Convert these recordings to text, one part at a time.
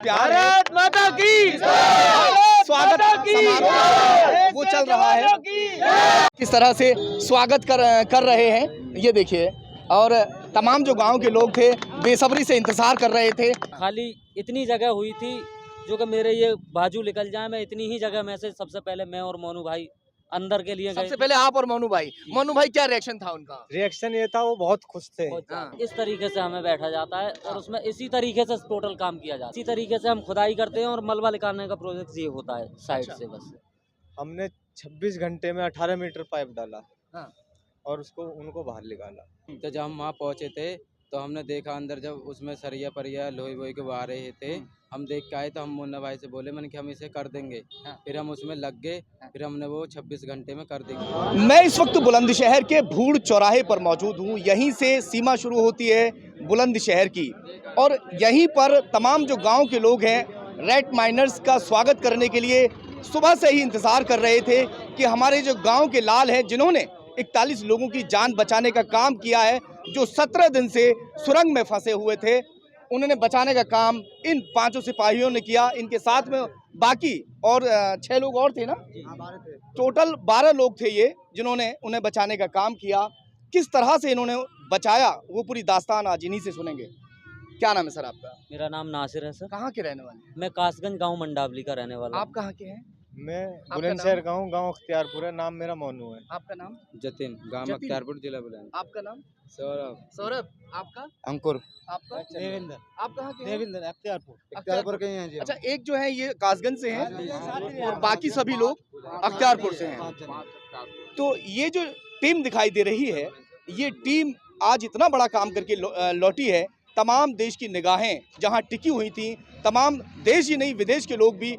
प्यार है। भारत माता की स्वागत समारोह वो चल रहा है, किस तरह से स्वागत कर रहे हैं ये देखिए। और तमाम जो गांव के लोग थे बेसब्री से इंतजार कर रहे थे। खाली इतनी जगह हुई थी जो कि मेरे ये बाजू निकल जाए, मैं इतनी ही जगह में से सबसे पहले मैं और मोनू भाई अंदर के लिए गए। सबसे पहले आप और मोनू भाई क्या रिएक्शन था उनका? रिएक्शन ये था, वो बहुत खुश थे। इस तरीके से हमें बैठा जाता है और उसमें इसी तरीके से टोटल काम किया जाता है। इसी तरीके से हम खुदाई करते हैं और मलबा निकालने का प्रोजेक्ट ये होता है साइड से। बस हमने 26 घंटे में 18 मीटर पाइप डाला और उनको बाहर निकाला। तो जब हम वहाँ पहुँचे थे तो हमने देखा अंदर जब उसमें सरिया परिया लोही वोही के आ रहे थे, हम देख के आए तो हम मुन्ना भाई से बोले मैंने कि हम इसे कर देंगे। फिर हम उसमें लग गए, फिर हमने वो 26 घंटे में कर देंगे। मैं इस वक्त बुलंदशहर के भूड़ चौराहे पर मौजूद हूँ। यहीं से सीमा शुरू होती है बुलंदशहर की, और यहीं पर तमाम जो गांव के लोग हैं रेड माइनर्स का स्वागत करने के लिए सुबह से ही इंतज़ार कर रहे थे कि हमारे जो गांव के लाल हैं, जिन्होंने 41 लोगों की जान बचाने का काम किया है, जो 17 दिन से सुरंग में फंसे हुए थे, उन्होंने बचाने का काम इन 5 सिपाहियों ने किया। इनके साथ में बाकी और 6 लोग और थे ना, टोटल 12 लोग थे ये, जिन्होंने उन्हें बचाने का काम किया। किस तरह से इन्होंने बचाया वो पूरी दास्तान आज इन्हीं से सुनेंगे। क्या नाम है सर आपका? मेरा नाम नासिर है सर। कहाँ के रहने वाले? मैं कासगंज गांव मंडावली का रहने वाला। आप कहाँ के हैं? मैं बुलंदशहर गाँव अख्तियारपुर है। नाम मेरा मोनू है। आपका नाम? जतिन, गाँव अख्तियारपुर, जिला बुलंद। आपका नाम? सौरभ। आपका? अंकुर। आपका? देवेंद्र। आप कहाँ के हैं? देवेंद्र, अख्तियारपुर। अख्तियारपुर के ही हैं जी। अच्छा, एक जो है ये कासगंज से हैं और बाकी सभी लोग अख्तियारपुर से हैं। तो ये जो टीम दिखाई दे रही है, ये टीम आज इतना बड़ा काम करके लौटी है। तमाम देश की निगाहें जहां टिकी हुई थी, तमाम देश ही नहीं विदेश के लोग भी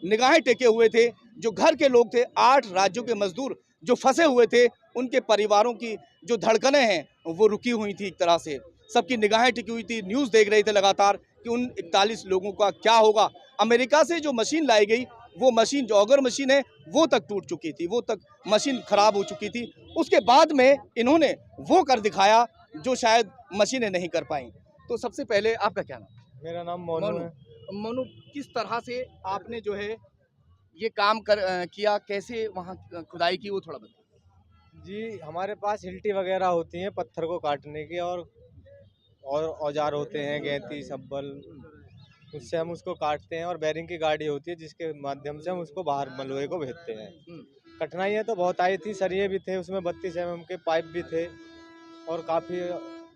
निगाहें टेके हुए थे। जो घर के लोग थे, 8 राज्यों के मजदूर जो फंसे हुए थे, उनके परिवारों की जो धड़कनें हैं वो रुकी हुई थी। एक तरह से सबकी निगाहें टिकी हुई थी, न्यूज़ देख रहे थे लगातार कि उन 41 लोगों का क्या होगा। अमेरिका से जो मशीन लाई गई, वो मशीन जो ऑगर मशीन है वो तक टूट चुकी थी, वो तक मशीन खराब हो चुकी थी। उसके बाद में इन्होंने वो कर दिखाया जो शायद मशीनें नहीं कर पाई। तो सबसे पहले आपका क्या नाम? मेरा नाम मोनू है। मोनू, किस तरह से आपने जो है ये काम किया, कैसे वहाँ खुदाई की, वो थोड़ा बताइए। जी, हमारे पास हिल्टी वगैरह होती हैं पत्थर को काटने की, और औजार होते हैं गैंती सब्बल, उससे हम उसको काटते हैं। और बैरिंग की गाड़ी होती है जिसके माध्यम से हम उसको बाहर मलबे को भेजते हैं। कठिनाइयाँ तो बहुत आई थी, सरिये भी थे उसमें, 32 mm के पाइप भी थे, और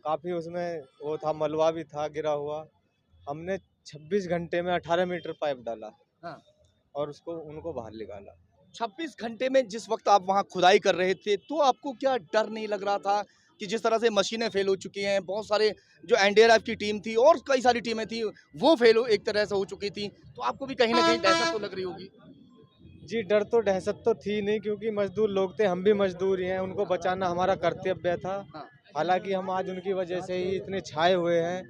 काफ़ी उसमें वो था, मलबा भी था गिरा हुआ। हमने 26 घंटे में 18 मीटर पाइप डाला और उनको बाहर निकाला। 26 घंटे में जिस वक्त आप वहाँ खुदाई कर रहे थे, तो आपको क्या डर नहीं लग रहा था कि जिस तरह से मशीनें फेल हो चुकी हैं, बहुत सारे जो एनडीआरएफ की टीम थी और कई सारी टीमें थी वो फेल एक तरह से हो चुकी थी, तो आपको भी कहीं ना कहीं दहशत तो लग रही होगी? जी, डर तो दहशत तो थी नहीं, क्योंकि मजदूर लोग थे, हम भी मजदूर ही हैं, उनको बचाना हमारा कर्तव्य था। हालांकि हम आज उनकी वजह से ही इतने छाए हुए हैं,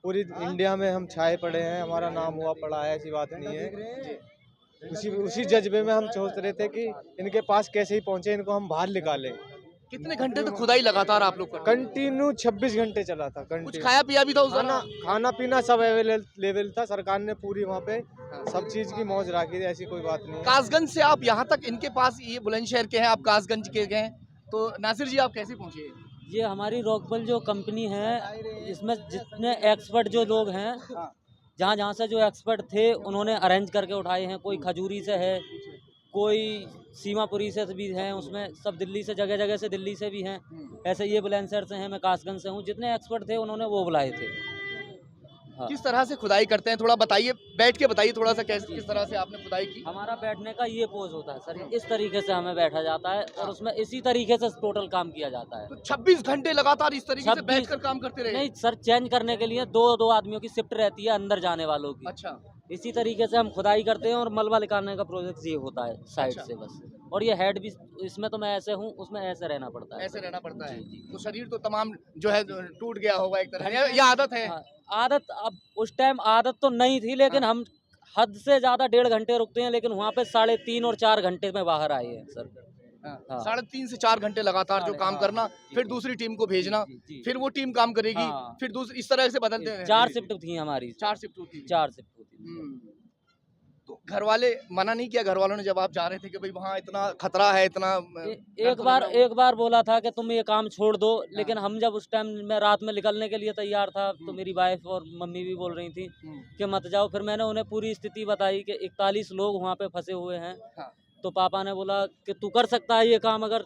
पूरी इंडिया में हम छाए पड़े हैं, हमारा नाम हुआ पड़ा है, ऐसी बात नहीं है। उसी जज्बे में हम सोच रहे थे कि इनके पास कैसे ही पहुंचे, इनको हम बाहर निकालें। कितने घंटे तक खुदाई लगातार आप लोग करते? कंटिन्यू 26 घंटे चला था। कुछ खाया पिया भी था उस दौरान? खाना पीना सब अवेलेबल था। सरकार ने पूरी वहाँ पे सब चीज की मौज रखी थी, ऐसी कोई बात नहीं। कासगंज से आप यहाँ तक, इनके पास ये बुलंदशहर के हैं, आप कासगंज के हैं, तो नासिर जी आप कैसे पहुँचे? ये हमारी रॉकबल जो कंपनी है, इसमें जितने एक्सपर्ट जो लोग हैं, जहाँ से जो एक्सपर्ट थे उन्होंने अरेंज करके उठाए हैं। कोई खजूरी से है, कोई सीमापुरी से भी हैं, उसमें सब दिल्ली से, जगह जगह से दिल्ली से भी हैं। ऐसे ये बुलंदशहर से हैं, मैं कासगंज से हूँ। जितने एक्सपर्ट थे उन्होंने वो बुलाए थे। किस तरह से खुदाई करते हैं, थोड़ा बताइए, बैठ के बताइए थोड़ा सा, किस तरह से आपने खुदाई की? हमारा बैठने का ये पोज होता है सर, इस तरीके से हमें बैठा जाता है और उसमें इसी तरीके से टोटल काम किया जाता है। तो 26 घंटे लगातार इस तरीके से बैठकर काम करते रहे? नहीं सर, चेंज करने के लिए दो आदमियों की शिफ्ट रहती है अंदर जाने वालों की। अच्छा, इसी तरीके से हम खुदाई करते हैं और मलबा निकालने का प्रोजेक्ट ये होता है साइड से बस। और ये हेड भी, इसमें तो मैं ऐसे हूँ, उसमें ऐसे रहना पड़ता है। ऐसे रहना पड़ता है। तो शरीर तो तमाम जो है टूट गया होगा एक तरह, ये आदत है? आदत, अब उस टाइम आदत तो नहीं थी, लेकिन हम हद से ज़्यादा 1.5 घंटे रुकते हैं, लेकिन वहाँ पे 3.5 और 4 घंटे में बाहर आए हैं सर। हाँ। 3.5 से 4 घंटे लगातार जो काम करना, फिर दूसरी टीम को भेजना, फिर वो टीम काम करेगी, हाँ। फिर दूसरी, इस तरह से बदलते हैं। 4 शिफ्ट थी हमारी, 4 शिफ्ट होती थी। 4 शिफ्ट होती थी। तो घर वाले मना नहीं किया, घर वालों ने, जब आप जा रहे थे कि भाई वहाँ इतना खतरा है, इतना एक बार बोला था कि तुम ये काम छोड़ दो, लेकिन हम जब उस टाइम में रात में निकलने के लिए तैयार था, तो मेरी वाइफ और मम्मी भी बोल रही थी कि मत जाओ। फिर मैंने उन्हें पूरी स्थिति बताई कि 41 लोग वहाँ पे फंसे हुए हैं। हाँ। तो पापा ने बोला कि तू कर सकता है ये काम अगर,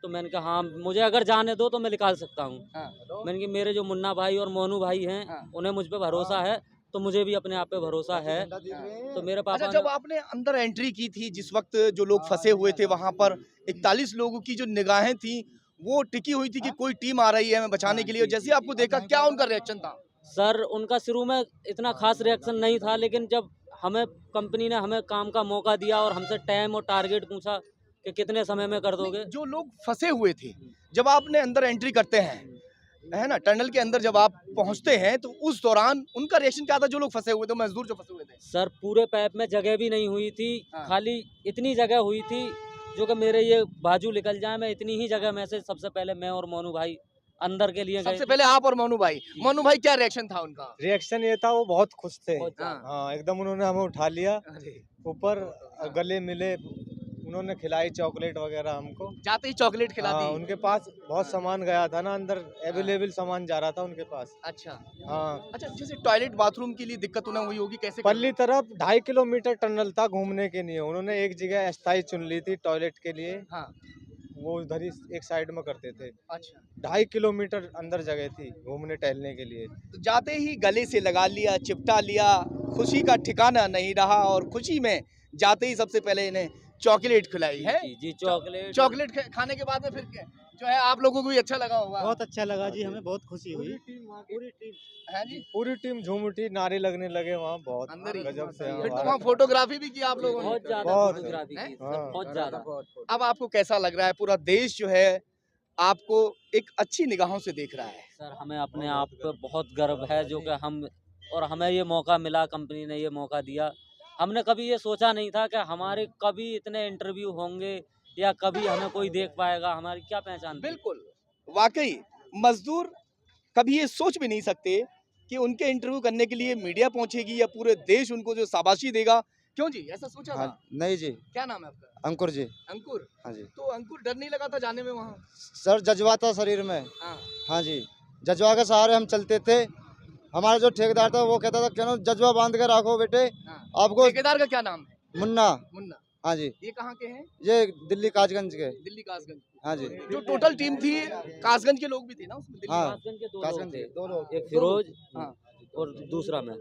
तो मैंने कहा हाँ मुझे अगर जाने दो तो मैं निकाल सकता हूँ। मैंने कहा मेरे जो मुन्ना भाई और मोनू भाई हैं, उन्हें मुझ पे भरोसा है, तो मुझे भी अपने आप पे भरोसा है। तो मेरे पापा अच्छा, जब आपने अंदर एंट्री की थी, जिस वक्त जो लोग फंसे हुए थे वहां पर, 41 लोगों की जो निगाहें थी वो टिकी हुई थी कि कोई टीम आ रही है हमें बचाने के लिए, जैसे ही आपको देखा, क्या उनका रिएक्शन था? सर उनका शुरू में इतना खास रिएक्शन नहीं था, लेकिन जब हमें कंपनी ने हमें काम का मौका दिया और हमसे टाइम और टारगेट पूछा कि कितने समय में कर दोगे। जो लोग फंसे हुए थे, जब आपने अंदर एंट्री करते हैं, है ना, टनल के अंदर जब आप पहुंचते हैं, तो उस दौरान उनका रिएक्शन क्या था? जो लोग फंसे हुए थे, मजदूर जो फंसे हुए थे। सर पूरे पाइप में जगह भी नहीं हुई थी, हाँ। खाली इतनी जगह हुई थी जो कि मेरे ये बाजू निकल जाए। मैं इतनी ही जगह में से सबसे पहले मैं और मोनू भाई अंदर के लिए गए सबसे थे। पहले आप और मोनू भाई, क्या रिएक्शन था उनका? रिएक्शन ये था, वो बहुत खुश थे। बहुत ज्यादा। हाँ, एकदम उन्होंने हमें उठा लिया ऊपर, गले मिले, उन्होंने खिलाई चॉकलेट वगैरह हमको। जाते ही चॉकलेट खिला हाँ, दी। उनके पास बहुत सामान गया था ना अंदर, अवेलेबल सामान जा रहा था उनके पास। अच्छा। हाँ, अच्छा, जैसे टॉयलेट बाथरूम के लिए दिक्कत उन्हें हुई होगी, कैसे? पल्ली तरफ 2.5 किलोमीटर टनल था घूमने के लिए, उन्होंने एक जगह अस्थायी चुन ली थी टॉयलेट के लिए। हाँ। वो उधर ही एक साइड में करते थे। अच्छा। 2.5 किलोमीटर अंदर जगह थी घूमने टहलने के लिए। तो जाते ही गले से लगा लिया, चिपटा लिया, खुशी का ठिकाना नहीं रहा, और खुशी में जाते ही सबसे पहले इन्हें चॉकलेट खिलाई है। जी चॉकलेट खाने के बाद में फिर जो है आप लोगों को भी अच्छा लगा होगा। बहुत अच्छा लगा जी, हमें बहुत खुशी हुई। पूरी टीम है जी, पूरी टीम झूम उठी, नारे लगने लगे वहाँ, बहुत अंदर ही। गजब से। फिर तो वहाँ फोटोग्राफी भी की आप लोगों ने। बहुत ज्यादा बहुत। फोटोग्राफी की सर, हाँ। बहुत ज्यादा। अब आपको कैसा लग रहा है? पूरा देश जो है आपको एक अच्छी निगाहों से देख रहा है। सर हमें अपने आप पे बहुत गर्व है जो कि हम, और हमें ये मौका मिला, कंपनी ने ये मौका दिया। हमने कभी ये सोचा नहीं था कि हमारे कभी इतने इंटरव्यू होंगे या कभी हमें कोई देख पाएगा, हमारी क्या पहचान थी। बिल्कुल, वाकई मजदूर कभी ये सोच भी नहीं सकते कि उनके इंटरव्यू करने के लिए मीडिया पहुंचेगी या पूरे देश उनको जो शाबाशी देगा। क्यों जी, ऐसा सोचा था? नहीं जी, क्या नाम है आपका? अंकुर जी। अंकुर। हाँ जी। तो अंकुर, डर नहीं लगा था जाने में वहाँ? सर जज्बा था शरीर में। हाँ। हाँ जी, जज्बा के सहारे हम चलते थे। हमारा जो ठेकेदार था वो कहता था क्यों जज्बा बांध के रखो बेटे। हाँ। आपको ठेकेदार का क्या नाम है? मुन्ना। मुन्ना। हाँ जी, ये कहाँ के हैं? ये दिल्ली कासगंज के। दिल्ली कासगंज। हाँ जी। जो टोटल टीम थी, कासगंज के लोग भी थे ना उसमें? दिल्ली हाँ। कासगंज के दो कासगंज लोग थे, के 2 लोग। एक फिरोज हाँ। और दूसरा मैं।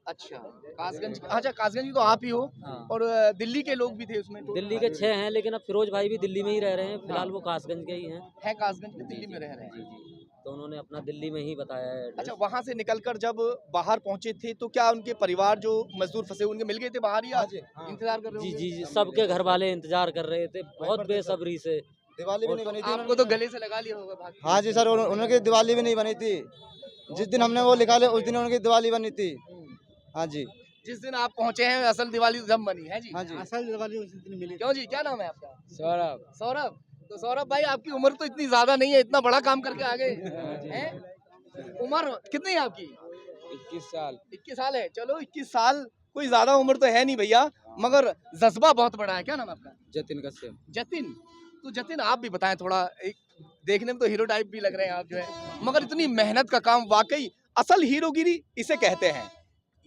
अच्छा, कासगंज। अच्छा, कासगंज की तो आप ही हो। हाँ। और दिल्ली के लोग भी थे उसमें? दिल्ली के 6 हैं, लेकिन अब फिरोज भाई भी दिल्ली में ही रह रहे हैं, फिलहाल वो कासगंज के ही हैं। है कासगंज के, दिल्ली में रह रहे हैं। जी जी, तो उन्होंने अपना दिल्ली में ही बताया है एड्रेस। अच्छा, वहाँ से निकलकर जब बाहर पहुँचे थे तो क्या उनके परिवार जो मजदूर फंसे उनके मिल गए थे बाहर, या इंतजार कर रहे जी होंगे? जी जी, सबके घर वाले इंतजार कर रहे थे बहुत बेसब्री से। दिवाली भी नहीं बनी थी। आपको तो गले से लगा लिया होगा भाग के। हाँ जी सर, उनकी दिवाली भी नहीं बनी थी। जिस दिन हमने वो लिखा ले उस दिन उनकी दिवाली बनी थी। हाँ जी। जिस दिन आप पहुँचे हैं असल दिवाली जब बनी है जी। हाँ जी। असल दिवाली उस दिन मिली। क्यों जी, क्या नाम है आपका? सौरभ। सौरभ। तो सौरभ भाई, आपकी उम्र तो इतनी ज्यादा नहीं है, इतना बड़ा काम करके आ गए हैं। उम्र कितनी है आपकी? 21 साल। 21 साल है। चलो, 21 साल कोई ज्यादा उम्र तो है नहीं भैया, मगर जज्बा बहुत बड़ा है। क्या नाम है आपका? जतिन कश्यप। जतिन। तो जतिन, आप भी बताएं थोड़ा, एक देखने में तो हीरो टाइप भी लग रहे हैं आप जो है, मगर इतनी मेहनत का काम, वाकई असल हीरोगिरी इसे कहते हैं।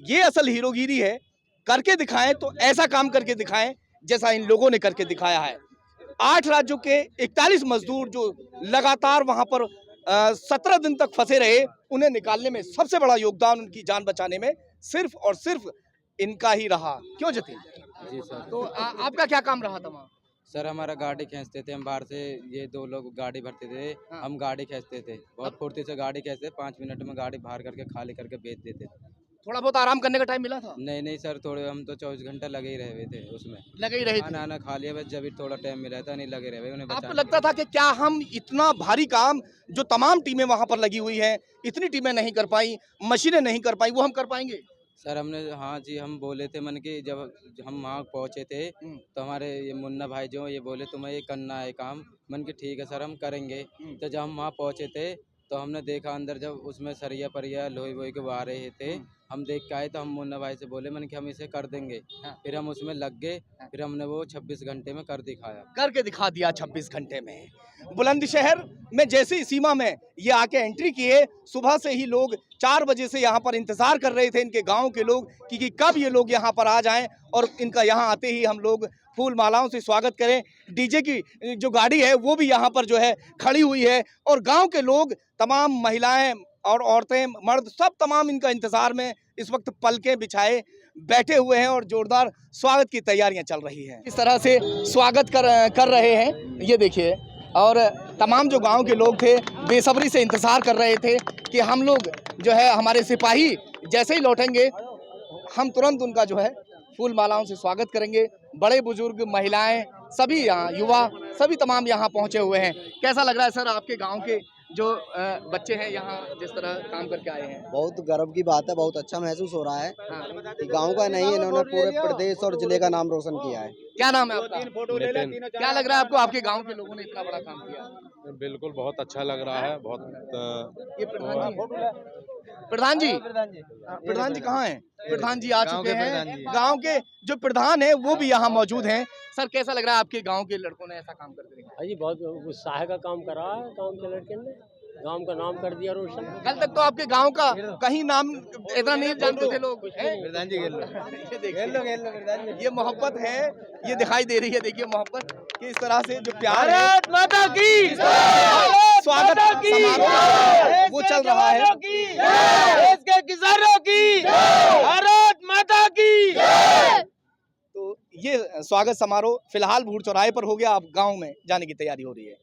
ये असल हीरोगिरी है, करके दिखाएं तो ऐसा काम करके दिखाएं जैसा इन लोगों ने करके दिखाया है। 8 राज्यों के 41 मजदूर जो लगातार वहां पर 17 दिन तक फंसे रहे, उन्हें निकालने में सबसे बड़ा योगदान, उनकी जान बचाने में सिर्फ और सिर्फ इनका ही रहा। क्यों जतिन? जी सर। तो आपका क्या काम रहा था वहाँ? सर हमारा गाड़ी खींचते थे, हम बाहर से ये 2 लोग गाड़ी भरते थे। हाँ। हम गाड़ी खींचते थे, बहुत फुर्ती से गाड़ी खींचते, 5 मिनट में गाड़ी बाहर करके खाली करके बेच देते थे। थोड़ा बहुत आराम करने का टाइम मिला था? नहीं सर, थोड़े हम तो 24 घंटा लगे ही रहे हुए थे उसमें। लगे ही रहे थे। खाना खा लिया बस, जब भी थोड़ा टाइम मिला था, नहीं लगे रहे हुए उन्हें आपको बचाने लगता था कि क्या हम इतना भारी काम जो तमाम टीमें वहां पर लगी हुई हैं, इतनी टीमें नहीं कर पाई, मशीनें नहीं कर पाई, वो हम कर पाएंगे? सर हमने हाँ जी हम बोले थे मन कि जब हम वहाँ पहुँचे थे तो हमारे ये मुन्ना भाई जो ये बोले तुम्हें ये करना है काम। मन कि ठीक है सर हम करेंगे। तो जब हम वहाँ पहुँचे थे तो हमने देखा अंदर जब उसमें सरिया परिया लोहे वोहे के आ रहे थे। हम देख के आए तो हम मुन्ना भाई से बोले मन कि हम इसे कर देंगे। फिर हम उसमें लग गए। फिर हमने वो 26 घंटे में कर दिखाया। करके दिखा दिया 26 घंटे में। बुलंदशहर में जैसे ही सीमा में ये आके एंट्री किए, सुबह से ही लोग 4 बजे से यहाँ पर इंतजार कर रहे थे, इनके गांव के लोग, कि कब ये लोग यहाँ पर आ जाएं और इनका यहाँ आते ही हम लोग फूल मालाओं से स्वागत करें। डीजे की जो गाड़ी है वो भी यहाँ पर जो है खड़ी हुई है और गांव के लोग, तमाम महिलाएं और औरतें, मर्द, सब तमाम इनका इंतजार में इस वक्त पलकें बिछाए बैठे हुए हैं और जोरदार स्वागत की तैयारियां चल रही हैं। इस तरह से स्वागत कर रहे हैं, ये देखिए। और तमाम जो गांव के लोग थे बेसब्री से इंतज़ार कर रहे थे कि हम लोग जो है, हमारे सिपाही जैसे ही लौटेंगे हम तुरंत उनका जो है फूल मालाओं से स्वागत करेंगे। बड़े बुजुर्ग, महिलाएं, सभी यहाँ युवा, सभी तमाम यहाँ पहुँचे हुए हैं। कैसा लग रहा है सर आपके गाँव के जो बच्चे हैं यहाँ जिस तरह काम करके आए हैं? बहुत गर्व की बात है, बहुत अच्छा महसूस हो रहा है कि गांव का नहीं, इन्होंने पूरे प्रदेश और जिले का नाम रोशन किया है। क्या नाम है आपका? क्या लग रहा है आपको, आपके गांव के लोगों ने इतना बड़ा काम किया? बिल्कुल बहुत अच्छा लग रहा है। बहुत ये प्रधान जी कहाँ हैं? प्रधान जी आ चुके हैं। गांव के जो प्रधान है वो भी यहाँ मौजूद हैं। सर कैसा लग रहा है आपके गांव के लड़कों ने ऐसा काम करके दिखाया? जी बहुत उत्साह का काम करा है गांव के लड़के ने, गांव का नाम कर दिया रोशन। कल तक तो आपके गांव का कहीं नाम इतना नहीं जानते थे लोग। ये देखिए, ये मोहब्बत है, ये दिखाई दे रही है। देखिए मोहब्बत कि इस तरह से जो प्यार है, माता की स्वागत समारोह वो चल रहा है। देश के किसानों की, भारत माता की। तो ये स्वागत समारोह फिलहाल भूड़ चौराहे पर हो गया। अब गांव में जाने की तैयारी हो रही है।